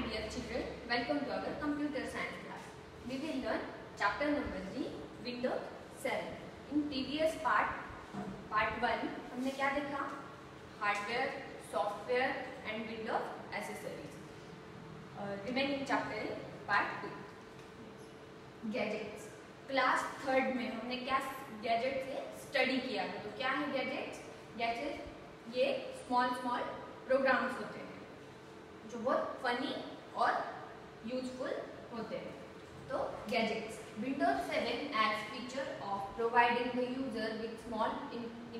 dear children, welcome to our computer science class. We will learn chapter number 3, Windows 7. In previous part 1, हमने क्या देखा? Hardware, software and Windows accessories. Remaining chapter in part 2. Gadgets. Class 3rd में हमने क्या gadget से study किया था? तो क्या है गैजेट्स? गैजेट ये स्मॉल प्रोग्राम्स होते हैं जो बहुत फनी और यूजफुल होते हैं. तो gadgets. Windows 7 adds feature of providing the user with small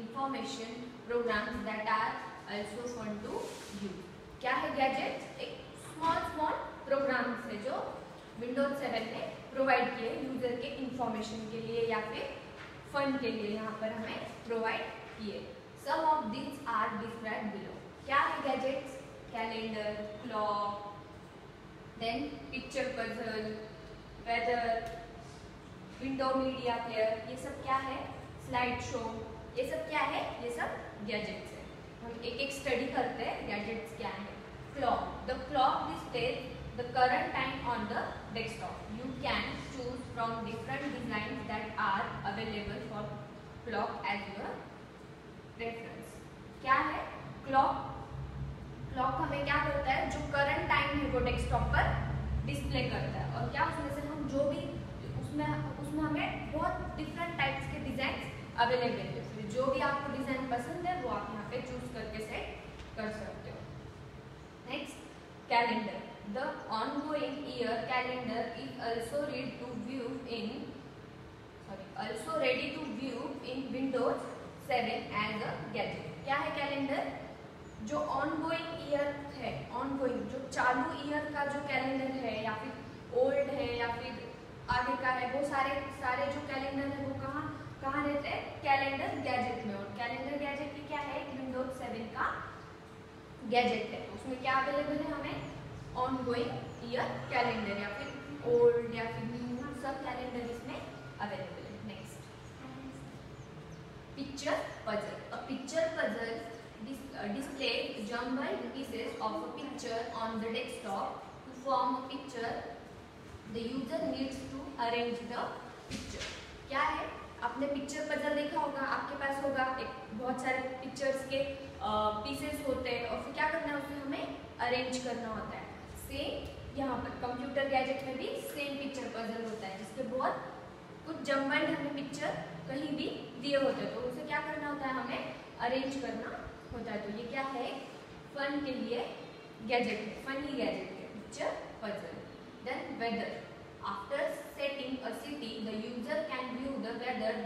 information programs that are also fun to use. क्या है गैजेट्स? एक स्मॉल प्रोग्राम्स है जो Windows 7 ने प्रोवाइड किए यूजर के इंफॉर्मेशन के लिए या फिर फन के लिए यहाँ पर हमें प्रोवाइड किए. Some of these are described below. क्या है gadgets? Calendar, clock, then picture puzzle, weather, window media player, ये सब क्या है? स्लाइड शो, ये सब क्या है? ये सब गैजेट्स है. हम एक स्टडी करते हैं गैजेट्स क्या है. Clock. The clock displays the current time on the desktop. You can choose from different design that are available for clock as your reference. क्या है क्लॉक? क्लॉक हमें क्या करता है? जो करंट टाइम है वो डेस्कटॉप पर डिस्प्ले करता है. और क्या उसमें से हम जो भी उसमें हमें बहुत डिफरेंट टाइप्स के डिजाइन अवेलेबल है. जो भी आपको डिजाइन पसंद है वो आप यहाँ पे चूज करके सेट कर सकते हो. Next, calendar. The ongoing year calendar is also ready to view in windows 7 as a gadget. क्या है कैलेंडर? जो ऑनगोइंग ईयर है, ऑनगोइंग जो चालू ईयर का जो कैलेंडर है या फिर ओल्ड है या फिर आगे का है, वो सारे जो कैलेंडर है वो कहाँ रहते हैं? कैलेंडर गैजेट में. और कैलेंडर गैजेट की क्या है? विंडोज 7 का गैजेट है. तो उसमें क्या अवेलेबल है हमें? ऑनगोइंग ईयर कैलेंडर या फिर ओल्ड या फिर न्यू, सब कैलेंडर इसमें अवेलेबल है. Next, picture puzzle. A picture puzzle display jumbled pieces of a picture on the desktop to form a picture. The user needs to arrange the picture. क्या है? आपने पिक्चर पजल देखा होगा, आपके पास होगा एक बहुत सारे पिक्चर्स के पीसेस होते हैं और फिर क्या करना है? उसे हमें अरेंज करना होता है. सेम यहाँ पर कंप्यूटर गैजेट में भी सेम पिक्चर पजल होता है जिसके बहुत कुछ जम्बल्ड हमें पिक्चर कहीं भी दिए होते हैं. तो उसे क्या करना होता है? हमें अरेंज करना होता है. तो ये क्या है? फन के लिए गैजेट है, फनी गैजेट है picture puzzle. Then weather. After setting a city the user can view the weather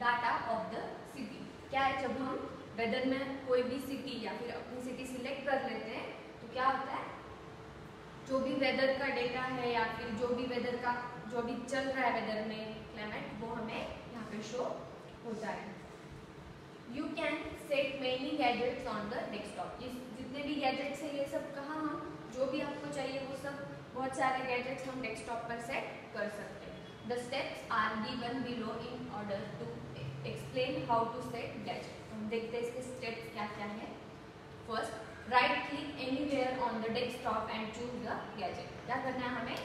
data of the city. क्या है? जब हम वेदर में कोई भी सिटी या फिर अपनी सिटी सिलेक्ट कर लेते हैं तो क्या होता है? जो भी वेदर का डेटा है या फिर जो भी वेदर का जो भी चल रहा है वेदर में क्लाइमेट, वो हमें यहाँ पे शो होता है. You can set many gadgets on the desktop. जितने भी गैजेट्स हैं ये सब कहाँ हम जो भी आपको चाहिए वो सब बहुत सारे गैजेट्स हम डेस्कटॉप पर सेट कर सकते हैं. The steps are given below in order to explain how to set gadget. हम देखते हैं इसके स्टेप्स क्या क्या है. First, right click anywhere on the desktop and choose the gadget. क्या करना है? हमें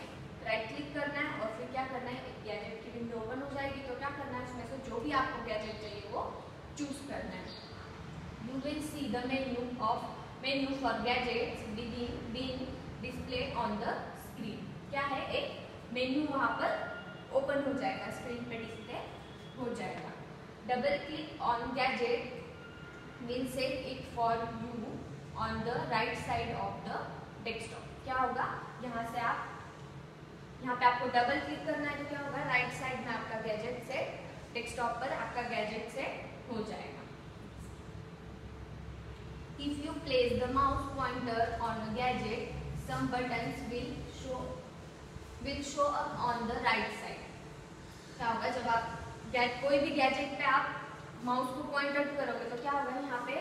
राइट क्लिक करना है और फिर क्या करना है? गैजेट की विंडो ओपन हो जाएगी. तो क्या करना है? उसमें से जो भी आपको गैजेट चाहिए वो चूज करना है. You will see the menu for gadgets being displayed on the screen. क्या है? एक मेन्यू वहाँ पर ओपन हो जाएगा, स्क्रीन पे डिस्प्ले हो जाएगा. Double click on gadget will set it for you on the right side of the desktop. क्या होगा? यहाँ पे आपको डबल क्लिक करना है तो क्या होगा? राइट साइड में आपका गैजेट सेट, डेस्कटॉप पर आपका गैजेट सेट हो जाएगा. If you place the mouse pointer on a gadget, some buttons will show up on the right side. क्या होगा? जब आप कोई भी गैजेट पे आप माउस को पॉइंट आउट करोगे तो क्या होगा? यहाँ पे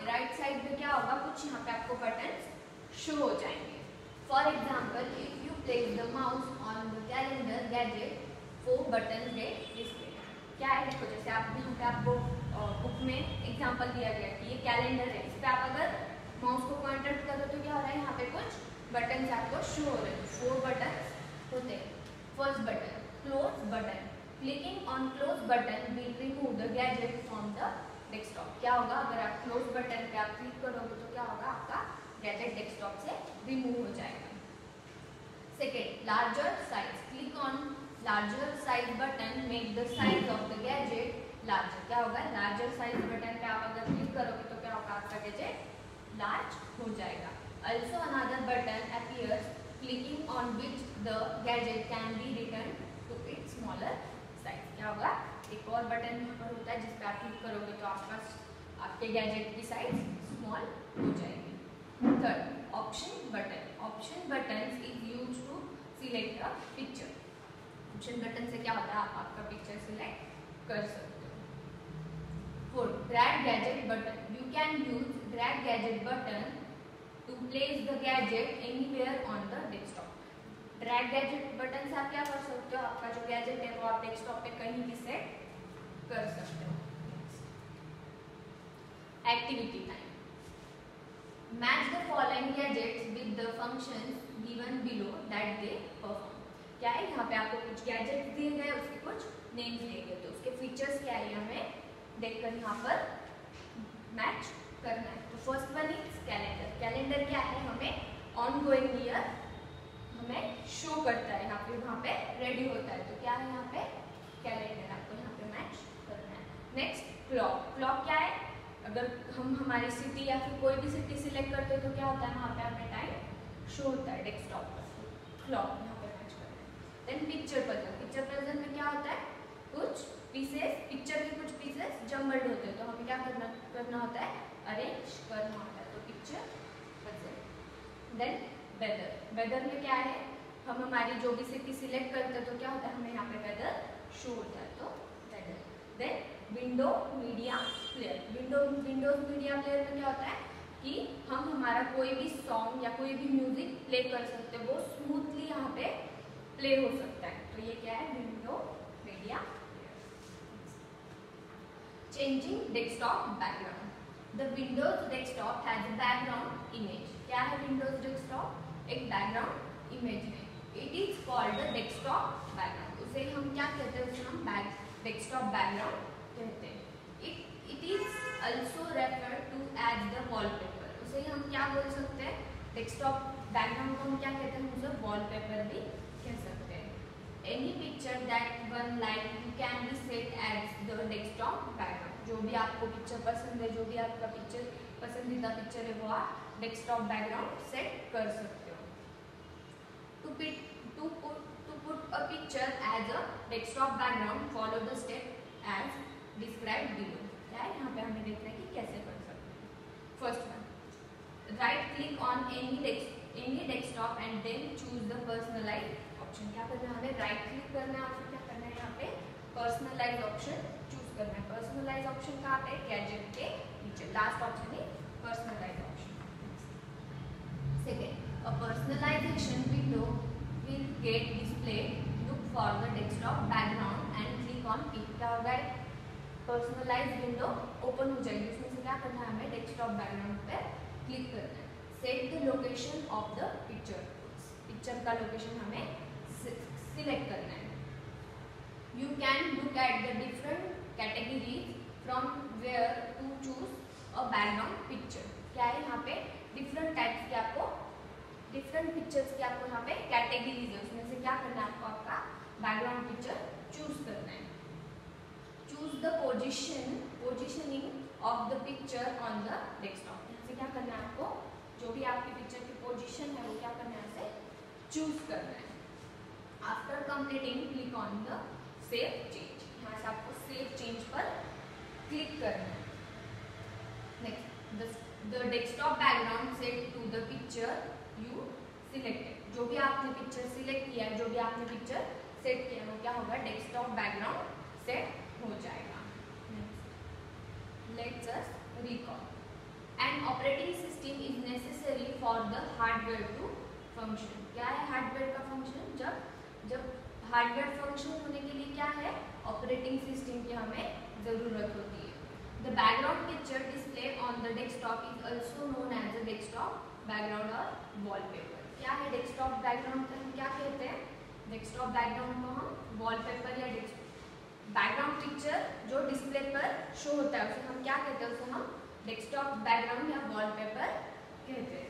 राइट साइड में क्या होगा? कुछ यहाँ पे आपको बटन्स शो हो जाएंगे. For example, if you place the mouse on the calendar gadget, 4 button get display. क्या है? देखो जैसे आप यहाँ पे आपको बुक में एग्जांपल दिया गया कि ये कैलेंडर है, इस पे आप अगर माउस को पॉइंट आउट करो तो क्या हो रहा है? यहाँ पे बटन आपको शो हो रहे हैं, 4 बटन होते हैं। First button close button, clicking on close button will remove the gadget from the desktop. क्या होगा, अगर आप क्लोज बटन पे आप क्लिक करोगे तो क्या होगा, आपका गैजेट डेस्कटॉप से रिमूव हो जाएगा। Second larger size, click on larger size button make the size of the gadget larger. क्या होगा, लार्जर साइज बटन पे आप अगर क्लिक करोगे तो क्या होगा, आपका गैजेट लार्ज हो जाएगा। Also another button appears clicking on which the gadget can be returned to its smaller size। क्या होगा, एक और बटन यहाँ पर होता है जिस पे आप क्लिक करोगे तो आपके गैजेट की साइज स्मॉल हो जाएगी। Third option button, option button is use to select a picture. Option button से क्या होता है, आप आपका पिक्चर सिलेक्ट कर सकते हो। Fourth drag gadget button, you can use drag gadget button to place the gadget anywhere on the desktop। Drag gadget button से आप क्या कर सकते हो, आपका जो गैजेट है वो आप डेस्कटॉप पे कहीं भी सेट कर सकते हो। Activity time, match the following gadgets with the functions given below that they perform. क्या है, यहाँ पे आपको कुछ गैजेट्स दिए गए, उसके कुछ नेम्स दिए गए, तो उसके फीचर्स क्या है हमें देखकर यहाँ पर मैच करना है। तो first one is calendar. Calendar क्या है, हमें ऑन गोइंग ईयर हमें शो करता है, यहाँ पे वहाँ पे रेडी होता है, तो क्या है यहाँ पे कैलेंडर, आपको यहाँ पे मैच करना है। नेक्स्ट क्लॉक, क्लॉक क्या है, अगर हम हमारी सिटी या फिर कोई भी सिटी सिलेक्ट करते हैं तो क्या होता है, वहाँ पे हमें टाइम शो होता है डेस्कटॉप पर, क्लॉक यहाँ पे मैच करना है। Then picture puzzle, picture puzzle में क्या होता है, कुछ पीसेस, पिक्चर के कुछ पीसेस जम्बल्ड होते हैं, तो हमें क्या करना होता है, अरेंज करना होता है, तो picture puzzle. Then weather, weather में क्या है, हम हमारी जो भी सिटी सिलेक्ट करते हैं तो क्या होता है, हमें यहाँ पे वेदर शो होता है, तो weather. Then window media player, windows media player में क्या होता है कि हम हमारा कोई भी सॉन्ग या कोई भी म्यूजिक प्ले कर सकते हैं, वो स्मूथली यहाँ पे प्ले हो सकता है, तो ये क्या है, window media. Changing desktop background, the Windows desktop has a background image. क्या है विंडोज डेस्कटॉप, एक बैकग्राउंड इमेज है। It is called the desktop background, उसे हम क्या कहते हैं, उसे हम डेस्कटॉप बैकग्राउंड कहते हैं। It is also referred to as the wallpaper, उसे हम क्या बोल सकते हैं, डेस्कटॉप बैकग्राउंड को हम क्या कहते हैं, उसे वॉलपेपर भी कह सकते हैं। Any picture that one like you can be set as the desktop background, जो भी आपको पिक्चर पसंद है, जो भी आपका पिक्चर पसंदीदा पिक्चर है वो आप डेस्कटॉप बैकग्राउंड सेट कर सकते हो। To put a picture as a desktop background follow the step as describe below. क्या है, यहाँ पे हमें देखना है कि कैसे कर सकते हैं। First one, right click on any desktop and then choose the personalize option. क्या करना है, हमें राइट क्लिक करना है और फिर क्या करना है, यहाँ पे पर्सनलाइज ऑप्शन चूज करना है। पर्सनलाइज ऑप्शन कहाँ पे, गैजेट के नीचे लास्ट ऑप्शन है personalize option. Second, a personalization window will get display, look for the desktop background and click on it. क्या होगा, पर्सनलाइज विंडो ओपन हो जाएगी, उसमें से क्या करना है, हमें डेस्कटॉप बैकग्राउंड पे क्लिक करना है। Set the location of the picture, picture का लोकेशन हमें सिलेक्ट करना है। You can look at the different categories from where to choose a background picture। क्या है, यहाँ पे डिफरेंट टाइप्स के आपको डिफरेंट पिक्चर्स के आपको यहाँ पे कैटेगरीज है, उसमें से क्या करना है, आपको आपका बैकग्राउंड पिक्चर चूज करना है। Choose the positioning of the picture on the desktop, यहाँ से क्या करना है, आपको जो भी आपकी पिक्चर की पोजिशन है वो क्या करना है, उसे चूज करना है। After completing click on the save change, यहाँ से आपको सेव चेंज पर क्लिक करना है। Next, the desktop background set to the picture you selected, जो भी आपने पिक्चर सिलेक्ट किया है, जो भी आपने पिक्चर सेट किया है वो क्या होगा, डेस्कटॉप बैकग्राउंड सेट हो जाएगा। Let's us recall, an operating system is necessary for the hardware to function. क्या है हार्डवेयर का फंक्शन, जब हार्डवेयर फंक्शन होने के लिए क्या है, ऑपरेटिंग सिस्टम की हमें जरूरत होती है। The background picture display on the desktop is also known as a desktop background और वॉलपेपर। क्या है डेस्कटॉप बैकग्राउंड को हम क्या कहते हैं? डेस्कटॉप बैकग्राउंड को हम वॉलपेपर या बैकग्राउंड पिक्चर जो डिस्प्ले पर शो होता है उसे हम क्या कहते हैं? उसे हम डेस्कटॉप बैकग्राउंड या वॉलपेपर कहते हैं।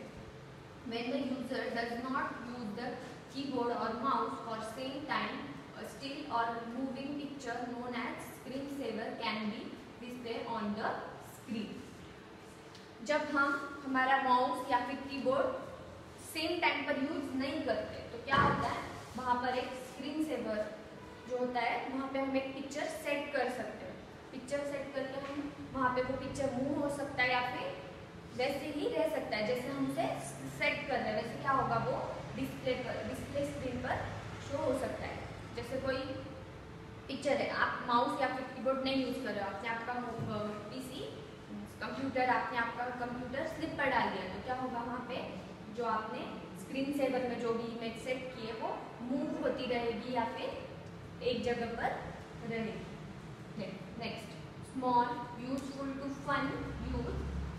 When the user does not use the keyboard or mouse for same time, a still or moving picture known as screensaver can be displayed on the screen. जब हम हमारा माउस या फिर keyboard same time पर use नहीं करते तो क्या होता है? वहाँ पर एक स्क्रीन सेवर जो होता है वहाँ पे हम एक पिक्चर सेट कर सकते हैं। पिक्चर सेट करके हम वहाँ पे वो पिक्चर मूव हो सकता है या फिर वैसे ही रह सकता है जैसे हम उसे सेट कर रहे हैं। वैसे क्या होगा? वो डिस्प्ले स्क्रीन पर शो हो सकता है। जैसे कोई पिक्चर है, आप माउस या फिर कीबोर्ड नहीं यूज कर रहे हो, आपने आपका पीसी कंप्यूटर आपने आपका कंप्यूटर स्लिप पर डाल दिया तो क्या होगा? वहाँ पे जो आपने स्क्रीन सेवर में जो भी इमेज सेट की है वो मूव होती रहेगी या फिर एक जगह पर रहेगी। Next, small useful to fun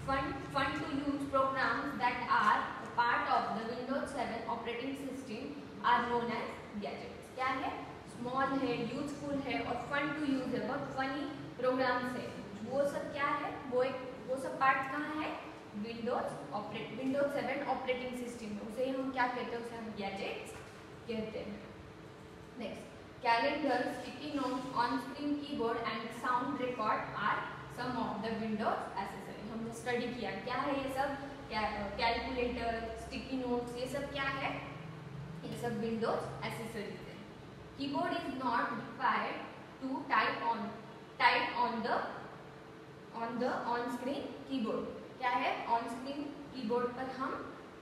to use programs that are a part of the Windows 7 operating system are known as gadgets. क्या है? स्मॉल है, यूजफुल है और फन टू यूज है, बहुत फनी प्रोग्राम्स है। वो सब क्या है? वो सब पार्ट कहाँ है? विंडोज 7 ऑपरेटिंग सिस्टम में। उसे हम क्या कहते हैं? उसे हम गैजेट्स कहते हैं। Next, calendar, sticky notes, on screen keyboard and sound record are some of the Windows accessory. हमने स्टडी किया क्या है ये सब? कैलकुलेटर, स्टिकी नोट्स, ये सब क्या है? ये सब विंडोज एसेसरीज है। Keyboard is not required to type on screen keyboard. क्या है? ऑन स्क्रीन कीबोर्ड पर हम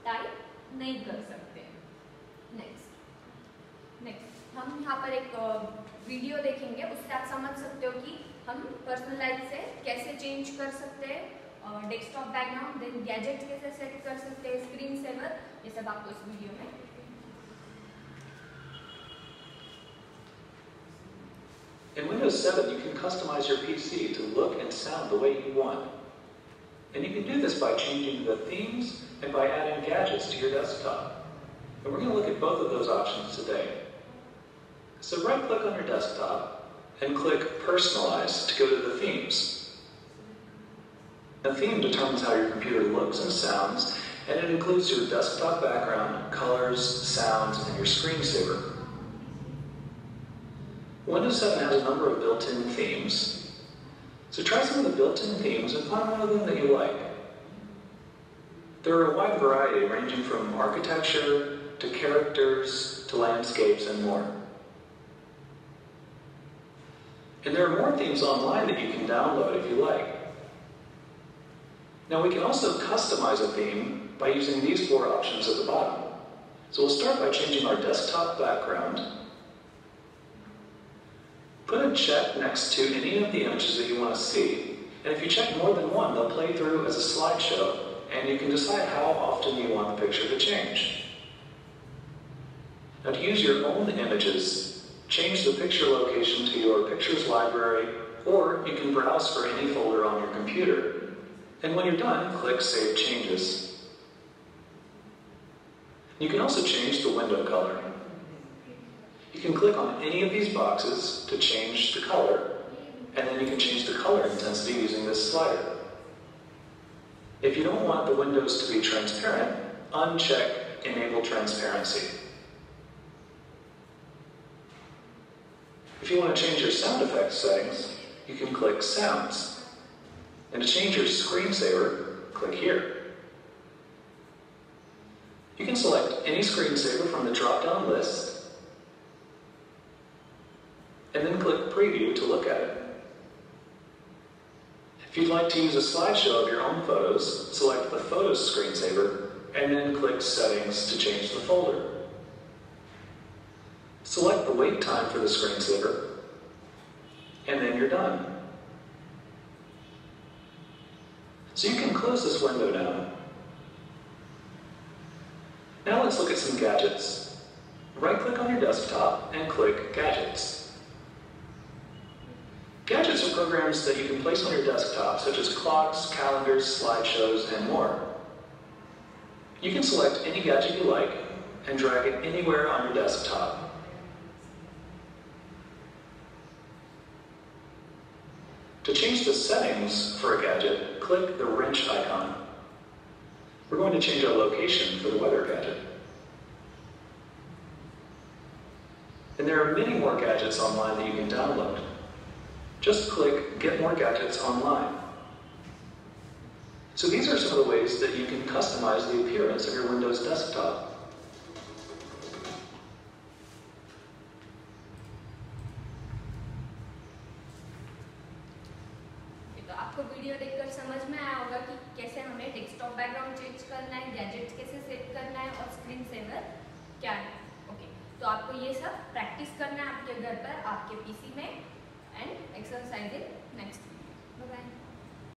टाइप नहीं कर सकते। नेक्स्ट हम यहाँ पर एक वीडियो देखेंगे, उससे आप समझ सकते हो कि हम पर्सनलाइज से कैसे चेंज कर सकते हैं डेस्कटॉप बैकग्राउंड, देन गैजेट कैसे सेट कर सकते हैं, स्क्रीन सेवर, ये सब आपको इस वीडियो में। In Windows 7, you can customize your PC to look and sound the way you want. And you can do this by changing the themes and by adding gadgets to your desktop. And we're going to look at both of those options today. So right-click on your desktop and click Personalize to go to the themes. The theme determines how your computer looks and sounds, and it includes your desktop background, colors, sounds, and your screensaver. Windows 7 has a number of built-in themes, so try some of the built-in themes and find one of them that you like. There are a wide variety ranging from architecture to characters to landscapes and more. And there are more themes online that you can download if you like. Now we can also customize a theme by using these 4 options at the bottom. So we'll start by changing our desktop background. Put a check next to any of the images that you want to see. And if you check more than one, they'll play through as a slideshow, and you can decide how often you want the picture to change. Now to use your own images, change the picture location to your pictures library, or you can browse for any folder on your computer. And when you're done, click Save Changes. You can also change the window color. You can click on any of these boxes to change the color, and then you can change the color intensity using this slider. If you don't want the windows to be transparent, uncheck Enable Transparency. If you want to change your sound effects settings, you can click Sounds. And to change your screensaver, click here. You can select any screensaver from the drop-down list, and then click Preview to look at it. If you'd like to use a slideshow of your own photos, select the Photos screensaver, and then click Settings to change the folder. Select the wait time for the screensaver, and then you're done. So you can close this window down. Now let's look at some gadgets. Right-click on your desktop and click Gadgets. Gadgets are programs that you can place on your desktop, such as clocks, calendars, slideshows, and more. You can select any gadget you like and drag it anywhere on your desktop. To change the settings for a gadget, click the wrench icon. We're going to change our location for the weather gadget. And there are many more gadgets online that you can download. Just click Get More Gadgets Online. So these are some of the ways that you can customize the appearance of your Windows desktop. तो आपको video देखकर समझ में आया होगा कि कैसे हमें डेस्कटॉप बैकग्राउंड चेंज करना है, गैजेट्स कैसे सेट करना है और स्क्रीन सेवर क्या है। ओके, तो आपको ये सब प्रैक्टिस करना है आपके घर पर, आपके पीसी में, and exercise in next video. Bye bye.